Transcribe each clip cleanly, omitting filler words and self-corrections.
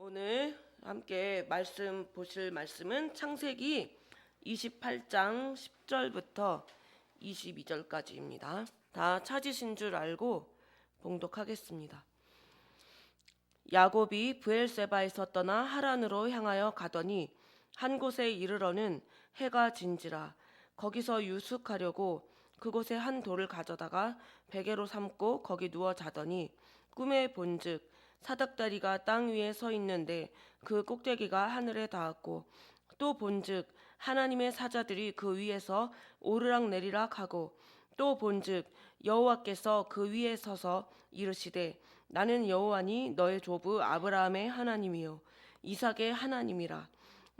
오늘 함께 보실 말씀은 창세기 28장 10절부터 22절까지입니다. 다 찾으신 줄 알고 봉독하겠습니다. 야곱이 브엘세바에서 떠나 하란으로 향하여 가더니 한 곳에 이르러는 해가 진지라. 거기서 유숙하려고 그곳에 한 돌을 가져다가 베개로 삼고 거기 누워 자더니 꿈에 본즉 사닥다리가 땅 위에 서 있는데 그 꼭대기가 하늘에 닿았고, 또 본즉 하나님의 사자들이 그 위에서 오르락 내리락 하고, 또 본즉 여호와께서 그 위에 서서 이르시되 나는 여호와니 너의 조부 아브라함의 하나님이요 이삭의 하나님이라.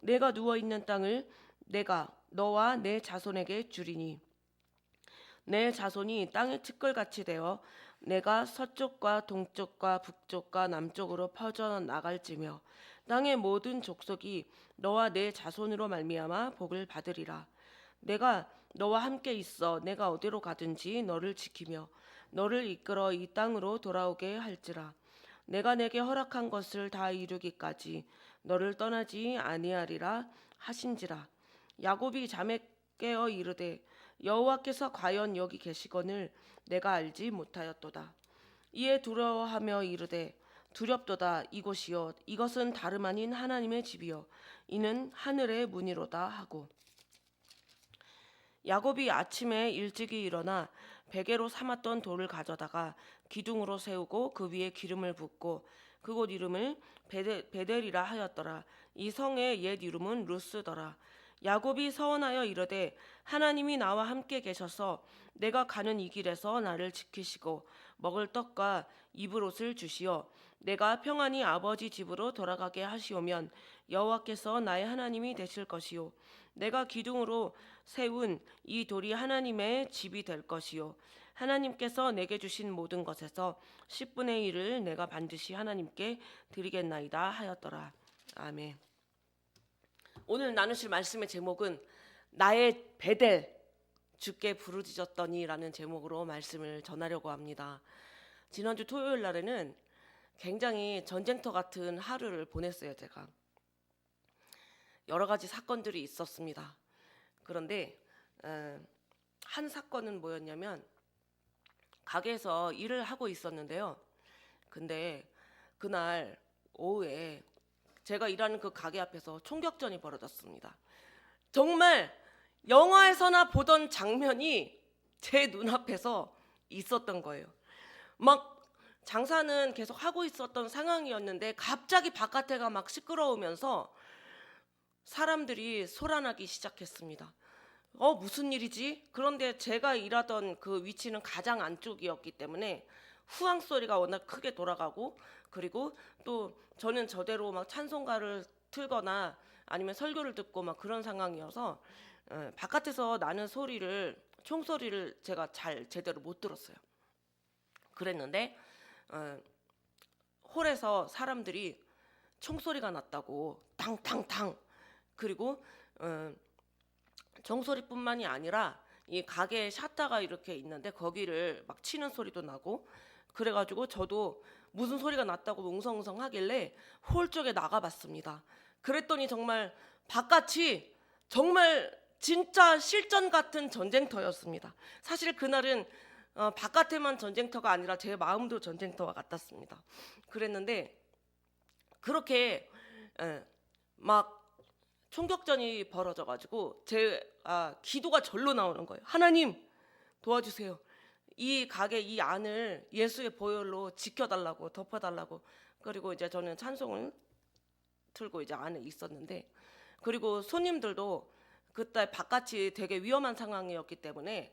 내가 누워 있는 땅을 내가 너와 내 자손에게 주리니 내 자손이 땅의 티끌같이 되어 내가 서쪽과 동쪽과 북쪽과 남쪽으로 퍼져 나갈지며 땅의 모든 족속이 너와 내 자손으로 말미암아 복을 받으리라. 내가 너와 함께 있어 내가 어디로 가든지 너를 지키며 너를 이끌어 이 땅으로 돌아오게 할지라. 내가 내게 허락한 것을 다 이루기까지 너를 떠나지 아니하리라 하신지라. 야곱이 잠에 깨어 이르되 여호와께서 과연 여기 계시거늘 내가 알지 못하였도다. 이에 두려워하며 이르되 두렵도다. 이곳이요 이것은 다름 아닌 하나님의 집이요 이는 하늘의 문이로다 하고, 야곱이 아침에 일찍이 일어나 베개로 삼았던 돌을 가져다가 기둥으로 세우고 그 위에 기름을 붓고 그곳 이름을 베델이라 하였더라. 이 성의 옛 이름은 루스더라. 야곱이 서원하여 이르되 하나님이 나와 함께 계셔서 내가 가는 이 길에서 나를 지키시고 먹을 떡과 입을 옷을 주시어 내가 평안히 아버지 집으로 돌아가게 하시오면 여호와께서 나의 하나님이 되실 것이요 내가 기둥으로 세운 이 돌이 하나님의 집이 될 것이요 하나님께서 내게 주신 모든 것에서 10분의 1을 내가 반드시 하나님께 드리겠나이다 하였더라. 아멘. 오늘 나누실 말씀의 제목은 나의 베델 주께 부르짖었더니라는 제목으로 말씀을 전하려고 합니다. 지난주 토요일 날에는 굉장히 전쟁터 같은 하루를 보냈어요. 제가 여러 가지 사건들이 있었습니다. 그런데 한 사건은 뭐였냐면, 가게에서 일을 하고 있었는데요. 근데 그날 오후에 제가 일하는 그 가게 앞에서 총격전이 벌어졌습니다. 정말 영화에서나 보던 장면이 제 눈앞에서 있었던 거예요. 막 장사는 계속 하고 있었던 상황이었는데 갑자기 바깥에가 막 시끄러우면서 사람들이 소란하기 시작했습니다. 무슨 일이지? 그런데 제가 일하던 그 위치는 가장 안쪽이었기 때문에 후황 소리가 워낙 크게 돌아가고, 그리고 또 저는 저대로 막 찬송가를 틀거나 아니면 설교를 듣고 막 그런 상황이어서 바깥에서 나는 총소리를 제가 제대로 못 들었어요. 그랬는데 홀에서 사람들이 총소리가 났다고 탕탕탕, 그리고 종소리뿐만이 아니라 이 가게에 샤타가 이렇게 있는데 거기를 막 치는 소리도 나고, 그래가지고 저도 무슨 소리가 났다고 웅성웅성 하길래 홀 쪽에 나가봤습니다. 그랬더니 정말 바깥이 정말 진짜 실전 같은 전쟁터였습니다. 사실 그날은 바깥에만 전쟁터가 아니라 제 마음도 전쟁터와 같았습니다. 그랬는데 그렇게 막 총격전이 벌어져가지고 기도가 절로 나오는 거예요. 하나님 도와주세요. 이 가게 이 안을 예수의 보혈로 지켜달라고, 덮어달라고. 그리고 이제 저는 찬송을 틀고 이제 안에 있었는데, 그리고 손님들도 그때 바깥이 되게 위험한 상황이었기 때문에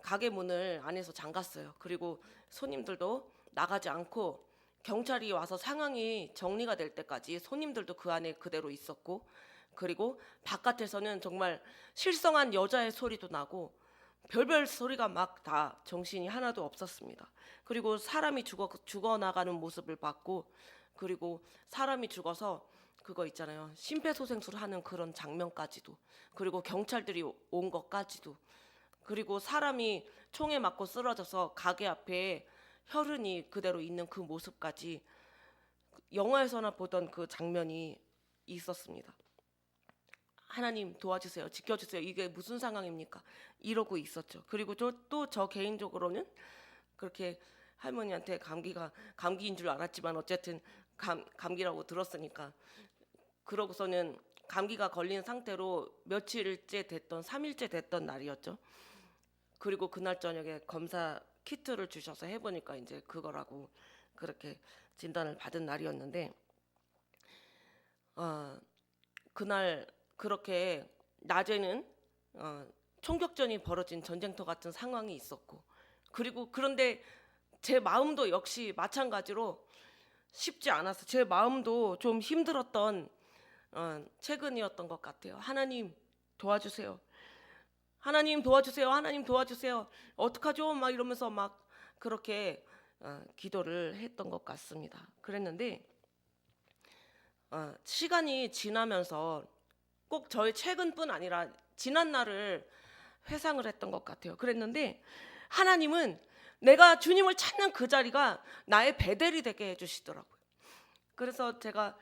가게 문을 안에서 잠갔어요. 그리고 손님들도 나가지 않고 경찰이 와서 상황이 정리가 될 때까지 손님들도 그 안에 그대로 있었고, 그리고 바깥에서는 정말 실성한 여자의 소리도 나고 별별 소리가 막 다 정신이 하나도 없었습니다. 그리고 사람이 죽어나가는 모습을 봤고, 그리고 사람이 죽어서 그거 있잖아요, 심폐소생술 하는 그런 장면까지도, 그리고 경찰들이 온 것까지도, 그리고 사람이 총에 맞고 쓰러져서 가게 앞에 혈흔이 그대로 있는 그 모습까지 영화에서나 보던 그 장면이 있었습니다. 하나님 도와주세요, 지켜주세요. 이게 무슨 상황입니까? 이러고 있었죠. 그리고 또 저 개인적으로는 그렇게 할머니한테 감기인 줄 알았지만 어쨌든 감기라고 들었으니까 그러고서는 감기가 걸린 상태로 며칠째 됐던 3일째 됐던 날이었죠. 그리고 그날 저녁에 검사 키트를 주셔서 해보니까 이제 그거라고 그렇게 진단을 받은 날이었는데 그날 그렇게 낮에는 총격전이 벌어진 전쟁터 같은 상황이 있었고 그런데 제 마음도 역시 마찬가지로 쉽지 않았어. 제 마음도 좀 힘들었던 최근이었던 것 같아요. 하나님 도와주세요. 하나님 도와주세요. 하나님 도와주세요. 어떡하죠? 막 이러면서 막 그렇게 기도를 했던 것 같습니다. 그랬는데 시간이 지나면서 꼭 저의 최근뿐 아니라 지난 날을 회상을 했던 것 같아요. 그랬는데 하나님은 내가 주님을 찾는 그 자리가 나의 베델이 되게 해주시더라고요. 그래서 제가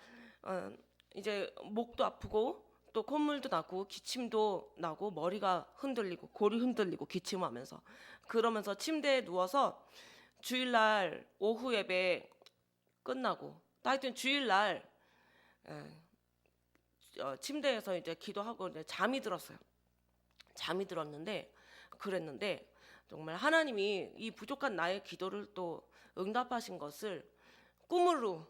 이제 목도 아프고 또 콧물도 나고 기침도 나고 머리가 흔들리고 골이 흔들리고 기침하면서 그러면서 침대에 누워서 주일날 오후 예배 끝나고 하여튼 주일날 침대에서 이제 기도하고 이제 잠이 들었어요. 잠이 들었는데 그랬는데 정말 하나님이 이 부족한 나의 기도를 또 응답하신 것을 꿈으로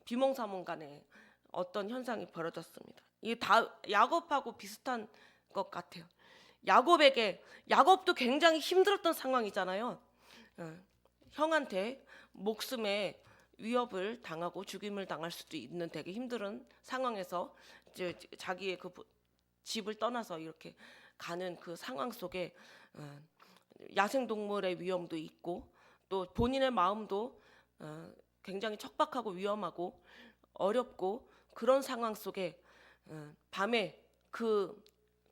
비몽사몽간에 어떤 현상이 벌어졌습니다. 이게 다 야곱하고 비슷한 것 같아요. 야곱도 굉장히 힘들었던 상황이잖아요. 형한테 목숨에 위협을 당하고 죽임을 당할 수도 있는 되게 힘든 상황에서 이제 자기의 그 집을 떠나서 이렇게 가는 그 상황 속에 야생동물의 위험도 있고 또 본인의 마음도 굉장히 척박하고 위험하고 어렵고 그런 상황 속에 밤에 그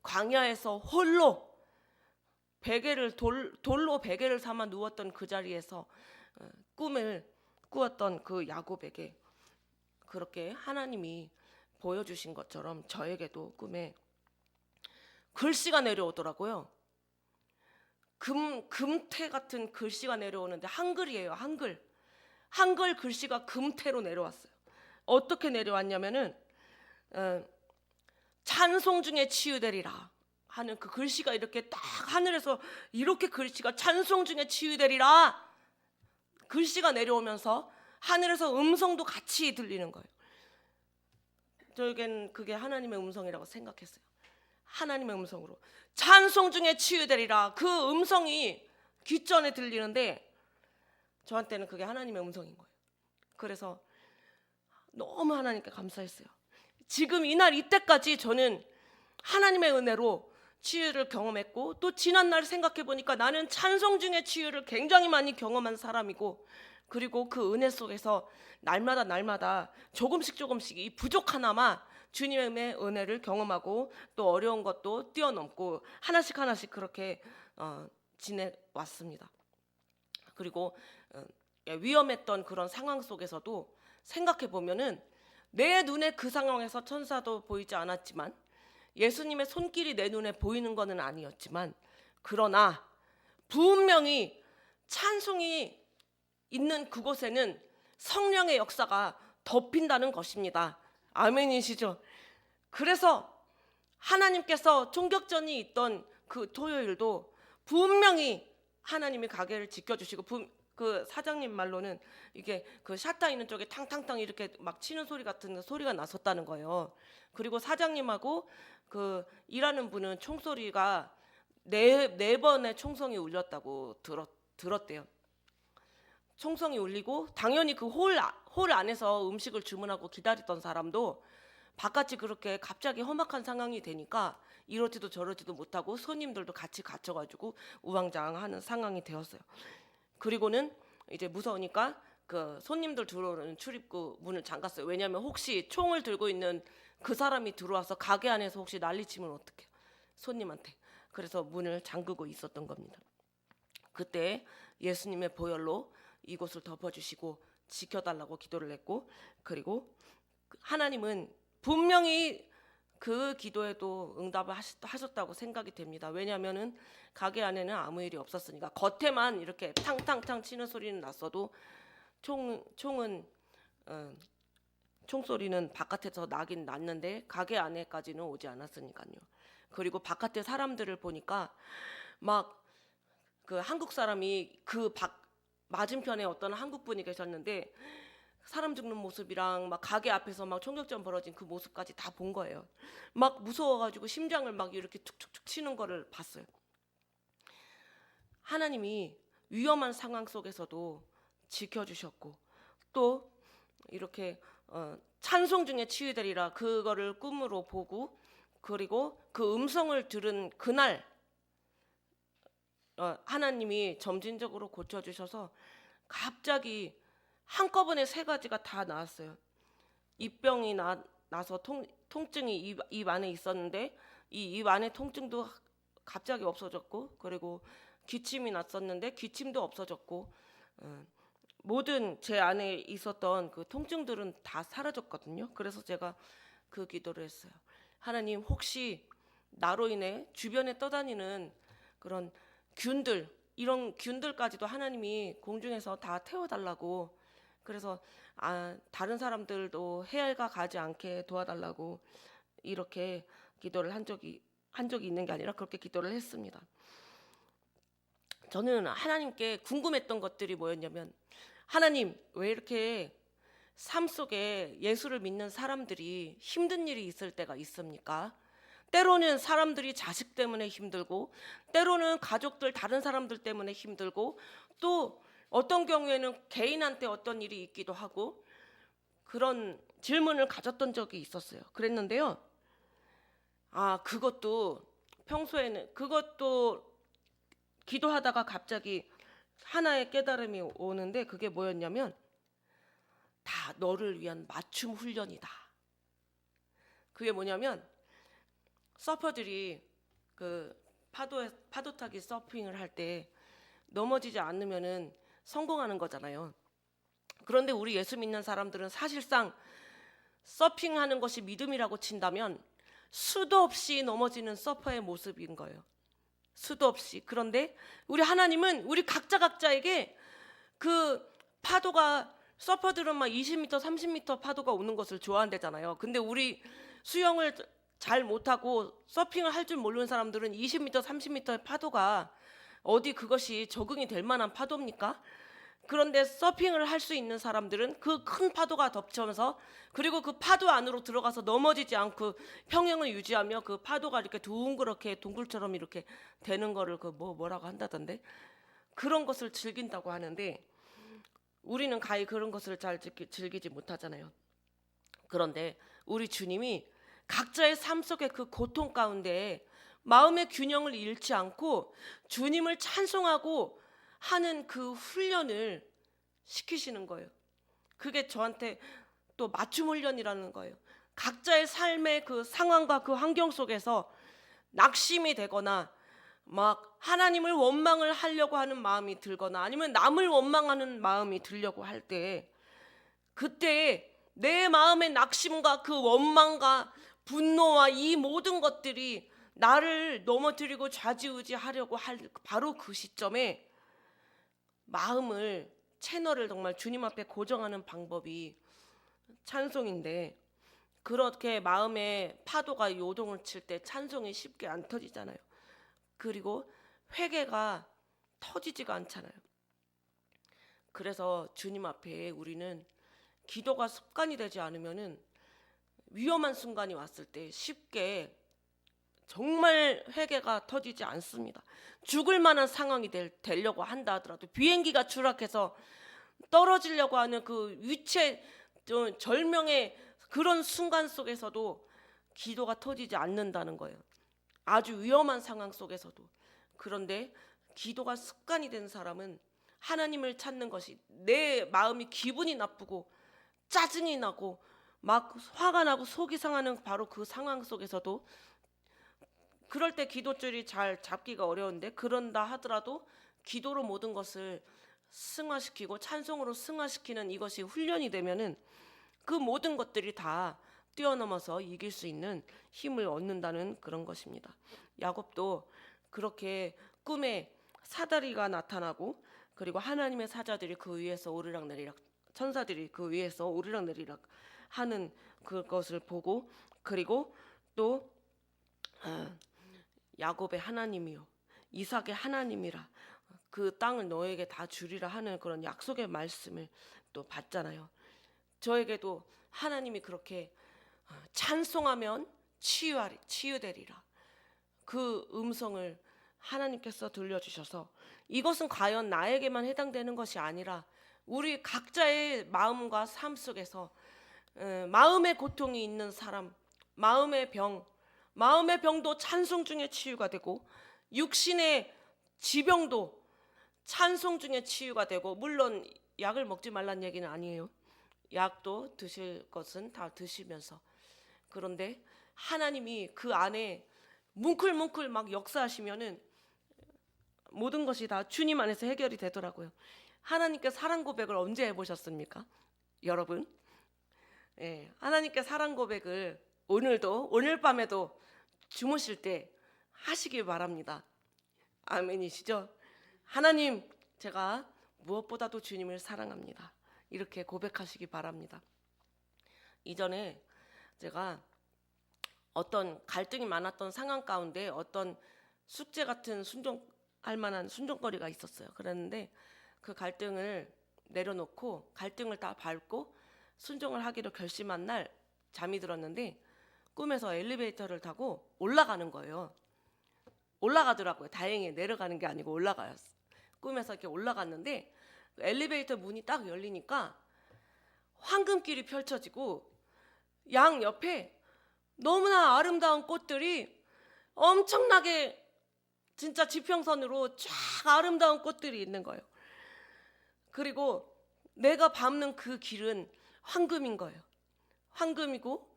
광야에서 홀로 돌로 베개를 삼아 누웠던 그 자리에서 꿈을 꾸었던 그 야곱에게 그렇게 하나님이 보여주신 것처럼 저에게도 꿈에 글씨가 내려오더라고요. 금태 같은 글씨가 내려오는데 한글이에요. 한글 글씨가 금태로 내려왔어요. 어떻게 내려왔냐면은 찬송 중에 치유되리라 하는 그 글씨가 이렇게 딱 하늘에서 이렇게 글씨가 찬송 중에 치유되리라 글씨가 내려오면서 하늘에서 음성도 같이 들리는 거예요. 저에겐 그게 하나님의 음성이라고 생각했어요. 하나님의 음성으로 찬송 중에 치유되리라 그 음성이 귓전에 들리는데 저한테는 그게 하나님의 음성인 거예요. 그래서 너무 하나님께 감사했어요. 지금 이날 이때까지 저는 하나님의 은혜로 치유를 경험했고 또 지난날 생각해 보니까 나는 찬송 중에 치유를 굉장히 많이 경험한 사람이고 그리고 그 은혜 속에서 날마다 조금씩 이 부족하나마 주님의 은혜를 경험하고 또 어려운 것도 뛰어넘고 하나씩 그렇게 지내왔습니다. 그리고 위험했던 그런 상황 속에서도 생각해 보면은 내 눈에 그 상황에서 천사도 보이지 않았지만 예수님의 손길이 내 눈에 보이는 것은 아니었지만 그러나 분명히 찬송이 있는 그곳에는 성령의 역사가 덮인다는 것입니다. 아멘이시죠? 그래서 하나님께서 총격전이 있던 그 토요일도 분명히 하나님이 가게를 지켜주시고 그 사장님 말로는 이게 그 샷다 있는 쪽에 탕탕탕 이렇게 막 치는 소리 같은 소리가 났었다는 거예요. 그리고 사장님하고 그 일하는 분은 총소리가 네 번의 총성이 울렸다고 들었대요. 총성이 울리고 당연히 그 홀 안에서 음식을 주문하고 기다리던 사람도 바깥이 그렇게 갑자기 험악한 상황이 되니까 이러지도 저러지도 못하고 손님들도 같이 갇혀가지고 우왕좌왕하는 상황이 되었어요. 그리고는 이제 무서우니까 그 손님들 들어오는 출입구 문을 잠갔어요. 왜냐하면 혹시 총을 들고 있는 그 사람이 들어와서 가게 안에서 혹시 난리치면 어떡해요, 손님한테. 그래서 문을 잠그고 있었던 겁니다. 그때 예수님의 보혈로 이곳을 덮어주시고 지켜달라고 기도를 했고, 그리고 하나님은 분명히 그 기도에도 응답을 하셨다고 생각이 됩니다. 왜냐하면은 가게 안에는 아무 일이 없었으니까. 겉에만 이렇게 탕탕탕 치는 소리는 났어도 총은 총소리는 바깥에서 나긴 났는데 가게 안에까지는 오지 않았으니까요. 그리고 바깥에 사람들을 보니까 막 그 한국 사람이 그 맞은편에 어떤 한국 분이 계셨는데 사람 죽는 모습이랑 막 가게 앞에서 막 총격전 벌어진 그 모습까지 다 본 거예요. 막 무서워가지고 심장을 막 이렇게 툭툭툭 치는 거를 봤어요. 하나님이 위험한 상황 속에서도 지켜주셨고, 또 이렇게 찬송 중에 치유되리라 그거를 꿈으로 보고, 그리고 그 음성을 들은 그날 하나님이 점진적으로 고쳐주셔서 갑자기 한꺼번에 3가지가 다 나았어요. 입병이 나서 통증이 입 안에 있었는데 이 입 안에 통증도 갑자기 없어졌고, 그리고 기침이 났었는데 기침도 없어졌고, 모든 제 안에 있었던 그 통증들은 다 사라졌거든요. 그래서 제가 그 기도를 했어요. 하나님, 혹시 나로 인해 주변에 떠다니는 그런 균들, 이런 균들까지도 하나님이 공중에서 다 태워달라고, 그래서 다른 사람들도 해가 가지 않게 도와달라고 이렇게 기도를 한 적이 있는 게 아니라 그렇게 기도를 했습니다. 저는 하나님께 궁금했던 것들이 뭐였냐면, 하나님, 왜 이렇게 삶 속에 예수를 믿는 사람들이 힘든 일이 있을 때가 있습니까? 때로는 사람들이 자식 때문에 힘들고, 때로는 가족들 다른 사람들 때문에 힘들고, 또 어떤 경우에는 개인한테 어떤 일이 있기도 하고, 그런 질문을 가졌던 적이 있었어요. 그랬는데요, 그것도 평소에는 그것도 기도하다가 갑자기 하나의 깨달음이 오는데, 그게 뭐였냐면 다 너를 위한 맞춤 훈련이다. 그게 뭐냐면, 서퍼들이 그 파도 타기 서핑을 할 때 넘어지지 않으면은 성공하는 거잖아요. 그런데 우리 예수 믿는 사람들은 사실상 서핑하는 것이 믿음이라고 친다면 수도 없이 넘어지는 서퍼의 모습인 거예요. 수도 없이. 그런데 우리 하나님은 우리 각자에게 그 파도가, 서퍼들은 막 20m, 30m 파도가 오는 것을 좋아한대잖아요. 근데 우리 수영을 잘 못하고 서핑을 할 줄 모르는 사람들은 20m, 30m의 파도가 어디 그것이 적응이 될 만한 파도입니까? 그런데 서핑을 할 수 있는 사람들은 그 큰 파도가 덮쳐서, 그리고 그 파도 안으로 들어가서 넘어지지 않고 평형을 유지하며 그 파도가 이렇게 둥그렇게 동굴처럼 이렇게 되는 거를 뭐라고 한다던데, 그런 것을 즐긴다고 하는데, 우리는 가히 그런 것을 잘 즐기지 못하잖아요. 그런데 우리 주님이 각자의 삶 속의 그 고통 가운데 마음의 균형을 잃지 않고 주님을 찬송하고 하는 그 훈련을 시키시는 거예요. 그게 저한테 또 맞춤 훈련이라는 거예요. 각자의 삶의 그 상황과 그 환경 속에서 낙심이 되거나 막 하나님을 원망을 하려고 하는 마음이 들거나 아니면 남을 원망하는 마음이 들려고 할 때, 그때 내 마음의 낙심과 그 원망과 분노와 이 모든 것들이 나를 넘어뜨리고 좌지우지하려고 할 바로 그 시점에 마음을, 채널을 정말 주님 앞에 고정하는 방법이 찬송인데, 그렇게 마음의 파도가 요동을 칠 때 찬송이 쉽게 안 터지잖아요. 그리고 회개가 터지지가 않잖아요. 그래서 주님 앞에 우리는 기도가 습관이 되지 않으면은 위험한 순간이 왔을 때 쉽게 정말 회개가 터지지 않습니다. 죽을 만한 상황이 되려고 한다 하더라도, 비행기가 추락해서 떨어지려고 하는 그 위체 절명의 그런 순간 속에서도 기도가 터지지 않는다는 거예요. 아주 위험한 상황 속에서도. 그런데 기도가 습관이 된 사람은 하나님을 찾는 것이, 내 마음이 기분이 나쁘고 짜증이 나고 막 화가 나고 속이 상하는 바로 그 상황 속에서도, 그럴 때 기도줄이 잘 잡기가 어려운데, 그런다 하더라도 기도로 모든 것을 승화시키고 찬송으로 승화시키는 이것이 훈련이 되면은 그 모든 것들이 다 뛰어넘어서 이길 수 있는 힘을 얻는다는 그런 것입니다. 야곱도 그렇게 꿈에 사다리가 나타나고 그리고 하나님의 사자들이 그 위에서 오르락내리락 천사들이 그 위에서 오르락내리락 하는 그것을 보고 그리고 또 야곱의 하나님이요 이삭의 하나님이라 그 땅을 너에게 다 주리라 하는 그런 약속의 말씀을 또 받잖아요. 저에게도 하나님이 그렇게 찬송하면 치유되리라 그 음성을 하나님께서 들려주셔서 이것은 과연 나에게만 해당되는 것이 아니라 우리 각자의 마음과 삶 속에서 마음의 고통이 있는 사람, 마음의 병도 찬송 중에 치유가 되고 육신의 지병도 찬송 중에 치유가 되고 물론 약을 먹지 말란 얘기는 아니에요. 약도 드실 것은 다 드시면서 그런데 하나님이 그 안에 뭉클뭉클 막 역사하시면은 모든 것이 다 주님 안에서 해결이 되더라고요. 하나님께 사랑 고백을 언제 해보셨습니까? 여러분 하나님께 사랑 고백을 오늘 밤에도 주무실 때 하시길 바랍니다. 아멘이시죠? 하나님 제가 무엇보다도 주님을 사랑합니다. 이렇게 고백하시기 바랍니다. 이전에 제가 어떤 갈등이 많았던 상황 가운데 어떤 숙제 같은 순종할 만한 순종거리가 있었어요. 그랬는데 그 갈등을 내려놓고 갈등을 다 밟고 순종을 하기로 결심한 날 잠이 들었는데 꿈에서 엘리베이터를 타고 올라가는 거예요. 올라가더라고요. 다행히 내려가는 게 아니고 올라가요. 꿈에서 이렇게 올라갔는데 엘리베이터 문이 딱 열리니까 황금길이 펼쳐지고 양 옆에 너무나 아름다운 꽃들이 엄청나게 진짜 지평선으로 쫙 아름다운 꽃들이 있는 거예요. 그리고 내가 밟는 그 길은 황금인 거예요. 황금이고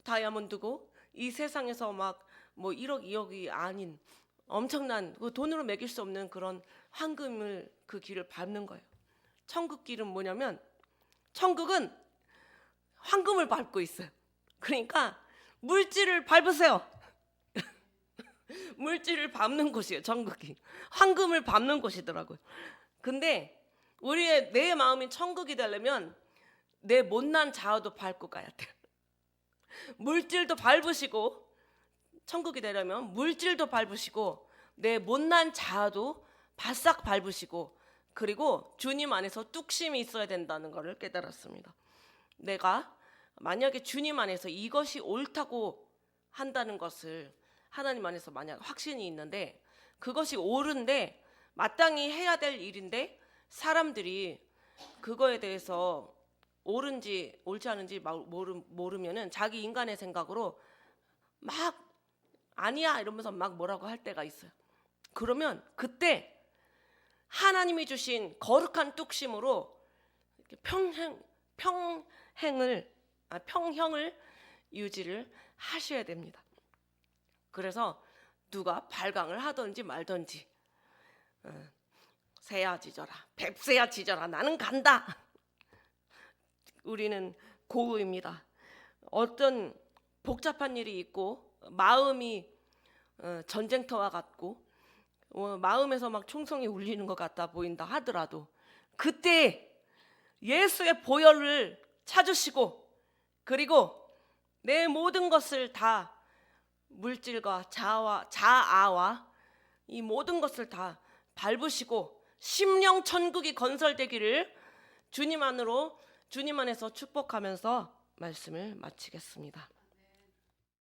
다이아몬드고 이 세상에서 막 뭐 1억 2억이 아닌 엄청난 그 돈으로 매길 수 없는 그런 황금을 그 길을 밟는 거예요. 천국 길은 뭐냐면 천국은 황금을 밟고 있어요. 그러니까 물질을 밟으세요. 물질을 밟는 곳이에요. 천국이 황금을 밟는 곳이더라고요. 근데 내 마음이 천국이 되려면 내 못난 자아도 밟고 가야 돼요. 물질도 밟으시고 천국이 되려면 물질도 밟으시고 내 못난 자아도 바싹 밟으시고 그리고 주님 안에서 뚝심이 있어야 된다는 것을 깨달았습니다. 내가 만약에 주님 안에서 이것이 옳다고 한다는 것을 하나님 안에서 만약 확신이 있는데 그것이 옳은데 마땅히 해야 될 일인데 사람들이 그거에 대해서 옳은지 옳지 않은지 모르면은 자기 인간의 생각으로 막 아니야 이러면서 막 뭐라고 할 때가 있어요. 그러면 그때 하나님이 주신 거룩한 뚝심으로 평형을 유지를 하셔야 됩니다. 그래서 누가 발광을 하든지 말든지 새야 짖어라 뱁새야 짖어라 나는 간다. 우리는 고우입니다. 어떤 복잡한 일이 있고 마음이 전쟁터와 같고 마음에서 막 총성이 울리는 것 같아 보인다 하더라도 그때 예수의 보혈을 찾으시고 그리고 내 모든 것을 다 물질과 자아와 이 모든 것을 다 밟으시고 심령 천국이 건설되기를 주님 안에서 축복하면서 말씀을 마치겠습니다.